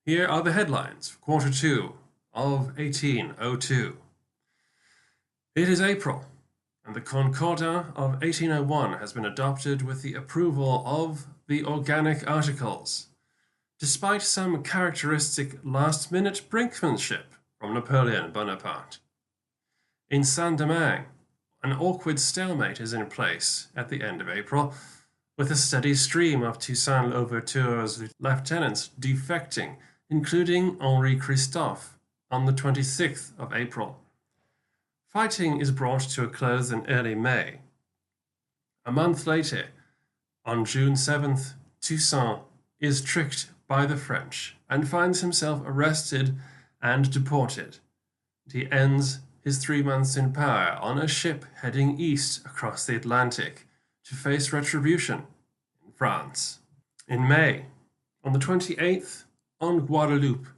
Here are the headlines for quarter 2 of 1802. It is April, and the Concordat of 1801 has been adopted with the approval of the Organic Articles, despite some characteristic last-minute brinkmanship from Napoleon Bonaparte. In Saint-Domingue, an awkward stalemate is in place at the end of April, with a steady stream of Toussaint Louverture's lieutenants defecting, including Henri Christophe, on the 26th of April. Fighting is brought to a close in early May. A month later, on June 7th, Toussaint is tricked by the French and finds himself arrested and deported. He ends his 3 months in power on a ship heading east across the Atlantic to face retribution in France. In May, on the 28th, on Guadeloupe,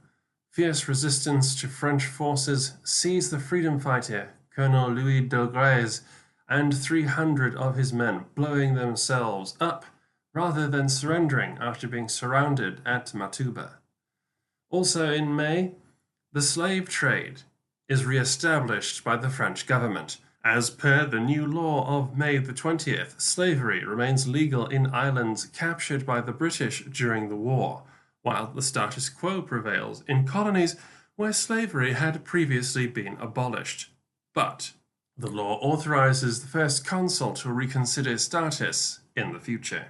fierce resistance to French forces seized the freedom fighter Colonel Louis Daugrès and 300 of his men, blowing themselves up rather than surrendering after being surrounded at Matouba. Also in May, the slave trade is re-established by the French government. As per the new law of May the 20th, slavery remains legal in islands captured by the British during the war, while the status quo prevails in colonies where slavery had previously been abolished. But the law authorizes the first consul to reconsider status in the future.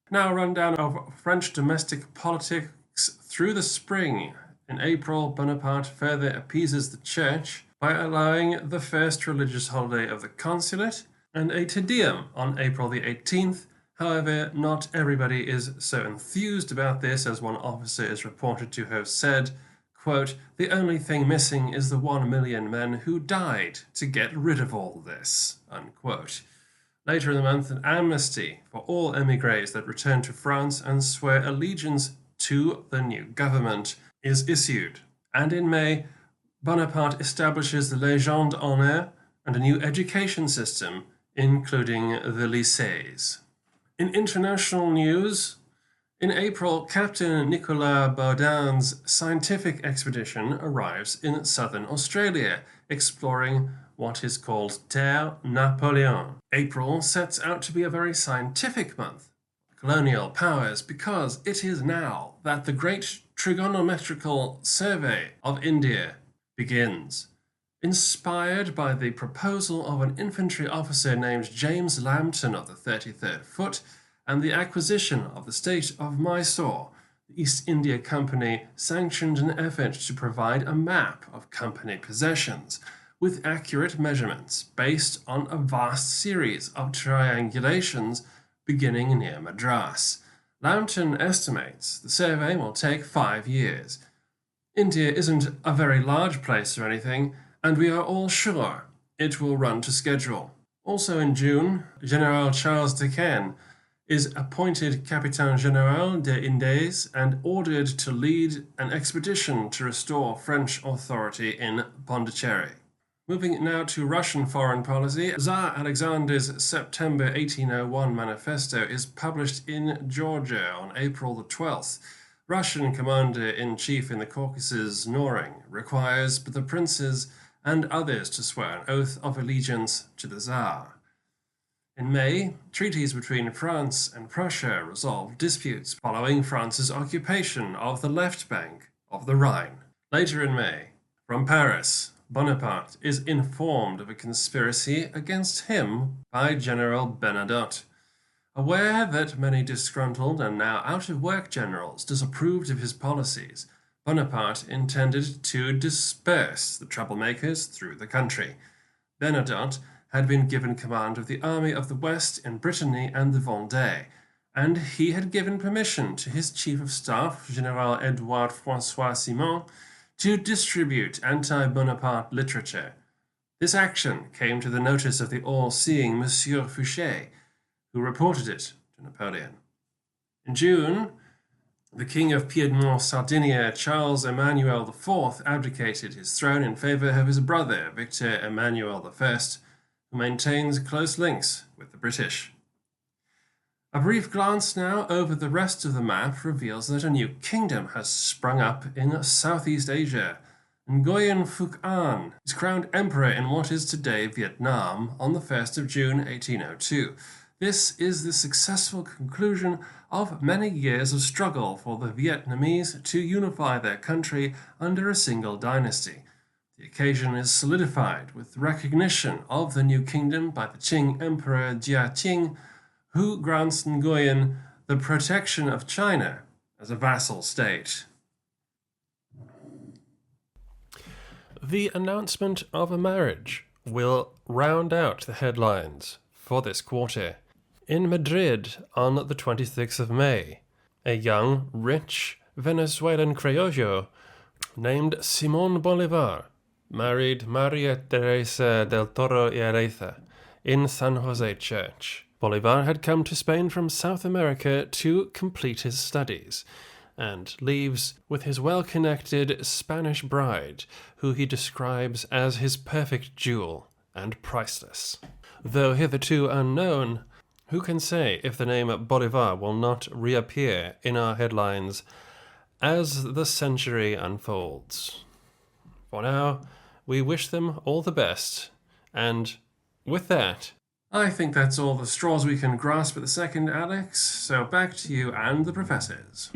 Now a rundown of French domestic politics through the spring. In April, Bonaparte further appeases the church by allowing the first religious holiday of the consulate and a Te Deum on April the 18th. However, not everybody is so enthused about this, as one officer is reported to have said, quote, "The only thing missing is the 1 million men who died to get rid of all this," unquote. Later in the month, an amnesty for all émigrés that return to France and swear allegiance to the new government is issued. And in May, Bonaparte establishes the Légion d'honneur and a new education system, including the lycées. In international news, in April, Captain Nicolas Baudin's scientific expedition arrives in southern Australia, exploring what is called Terre Napoleon. April sets out to be a very scientific month for colonial powers because it is now that the Great Trigonometrical Survey of India begins. Inspired by the proposal of an infantry officer named James Lambton of the 33rd Foot and the acquisition of the state of Mysore, the East India Company sanctioned an effort to provide a map of company possessions with accurate measurements based on a vast series of triangulations beginning near Madras. Lambton estimates the survey will take 5 years. India isn't a very large place or anything, and we are all sure it will run to schedule. Also in June, General Charles de Caen is appointed Capitaine Général des Indes and ordered to lead an expedition to restore French authority in Pondicherry. Moving now to Russian foreign policy, Tsar Alexander's September 1801 manifesto is published in Georgia on April the 12th. Russian commander-in-chief in the Caucasus, Noring, requires the princes and others to swear an oath of allegiance to the Tsar. In May, treaties between France and Prussia resolved disputes following France's occupation of the left bank of the Rhine. Later in May, from Paris, Bonaparte is informed of a conspiracy against him by General Bernadotte. Aware that many disgruntled and now out-of-work generals disapproved of his policies, Bonaparte intended to disperse the troublemakers through the country. Bernadotte had been given command of the Army of the West in Brittany and the Vendée, and he had given permission to his chief of staff, General Edouard François Simon, to distribute anti-Bonaparte literature. This action came to the notice of the all-seeing Monsieur Fouché, who reported it to Napoleon. In June, the King of Piedmont-Sardinia, Charles Emmanuel IV, abdicated his throne in favour of his brother, Victor Emmanuel I, who maintains close links with the British. A brief glance now over the rest of the map reveals that a new kingdom has sprung up in Southeast Asia. Nguyen Phuc An is crowned emperor in what is today Vietnam on the 1st of June 1802. This is the successful conclusion of many years of struggle for the Vietnamese to unify their country under a single dynasty. The occasion is solidified with recognition of the new kingdom by the Qing Emperor Jia Qing, who grants Nguyen the protection of China as a vassal state. The announcement of a marriage will round out the headlines for this quarter. In Madrid on the 26th of May, a young, rich Venezuelan criollo named Simón Bolívar married Maria Teresa del Toro y Araiza in San Jose Church. Bolívar had come to Spain from South America to complete his studies, and leaves with his well-connected Spanish bride, who he describes as his perfect jewel and priceless. Though hitherto unknown, who can say if the name Bolivar will not reappear in our headlines as the century unfolds? For now, we wish them all the best, and with that, I think that's all the straws we can grasp at the second, Alex, so back to you and the professors.